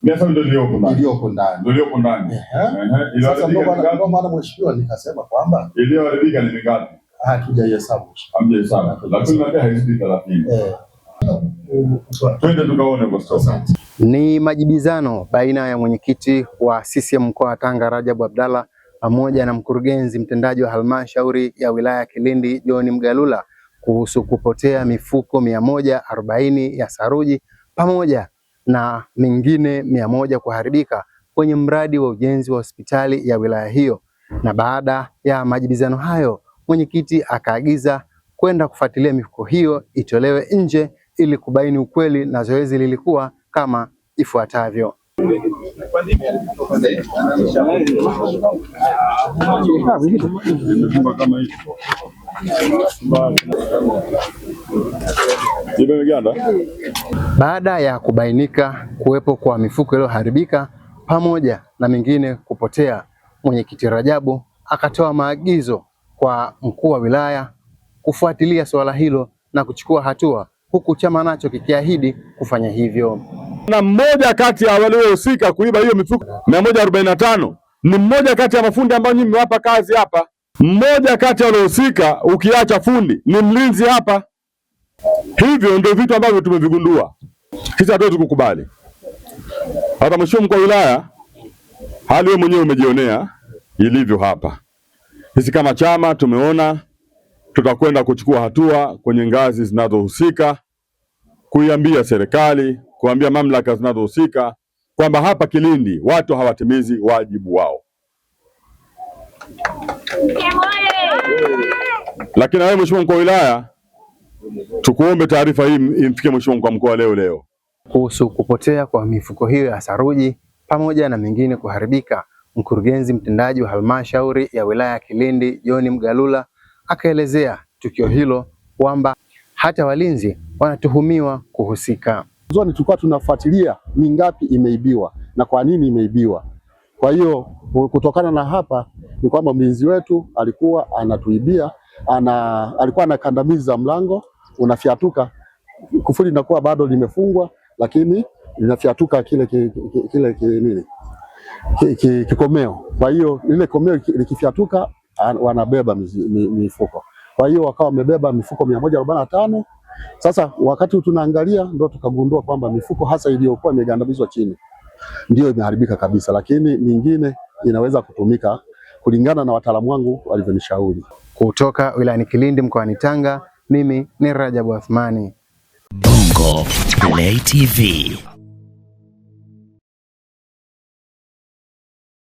Sasa ndio iliyoko ndani. Sasa ndio maana mheshimiwa nikasema kwamba iliyoharibika ni mingapi? Hatujahesabu. Hamjahesabu. Lakini pia haizidi 30. Twende tukaone kwa sasa. Ni majibizano baina ya mwenyekiti wa CCM mkoa wa Tanga Rajabu Abdalla pamoja na mkurugenzi mtendaji wa halmashauri ya wilaya ya Kilindi John Mgalula kuhusu kupotea mifuko 140 ya saruji pamoja na mingine 100 kuharibika kwenye mradi wa ujenzi wa hospitali ya wilaya hiyo. Na baada ya majibizano hayo, mwenyekiti akaagiza kwenda kufuatilia mifuko hiyo itolewe nje ili kubaini ukweli, na zoezi lilikuwa kama ifuatavyo. Baada ya kubainika kuwepo kwa mifuko iliyoharibika pamoja na mingine kupotea, mwenyekiti Rajabu akatoa maagizo kwa mkuu wa wilaya kufuatilia suala hilo na kuchukua hatua, huku chama nacho kikiahidi kufanya hivyo. Na mmoja kati ya waliohusika kuiba hiyo mifuko 145 ni mmoja kati ya mafundi ambao nyinyi mmewapa kazi hapa. Mmoja kati ya waliohusika, ukiacha fundi, ni mlinzi hapa. Hivyo ndio vitu ambavyo tumevigundua. Sisi hatuwezi kukubali. Hata mheshimiwa mkuu wa wilaya, hali wewe mwenyewe umejionea ilivyo hapa. Sisi kama chama tumeona tutakwenda kuchukua hatua kwenye ngazi zinazohusika, kuiambia serikali, kuambia mamlaka zinazohusika kwamba hapa Kilindi watu hawatimizi wajibu wao. Lakini wewe mheshimiwa mkuu wa wilaya, tukuombe taarifa hii imfikie mheshimiwa mkuu wa mkoa leo. Kuhusu kupotea kwa mifuko hiyo ya saruji pamoja na mingine kuharibika, mkurugenzi mtendaji wa halmashauri ya wilaya ya Kilindi John Mgalula akaelezea tukio hilo kwamba hata walinzi wanatuhumiwa kuhusika. Mwanzoni tulikuwa tunafuatilia mingapi imeibiwa na kwa nini imeibiwa. Kwa hiyo kutokana na hapa ni kwamba mlinzi wetu alikuwa anatuibia, alikuwa anakandamiza mlango, unafyatuka, kufuli linakuwa bado limefungwa, lakini linafyatuka kile kikomeo. Kwa hiyo ile komeo likifyatuka wanabeba mifuko. Kwa hiyo wakawa wamebeba mifuko 145. Sasa wakati tunaangalia ndo tukagundua kwamba mifuko hasa iliyokuwa imegandamizwa chini ndio imeharibika kabisa, lakini mingine inaweza kutumika kulingana na wataalamu wangu walivyonishauri. Kutoka wilayani Kilindi mkoani Tanga, mimi ni Rajabu Athmani, Bongo Play TV.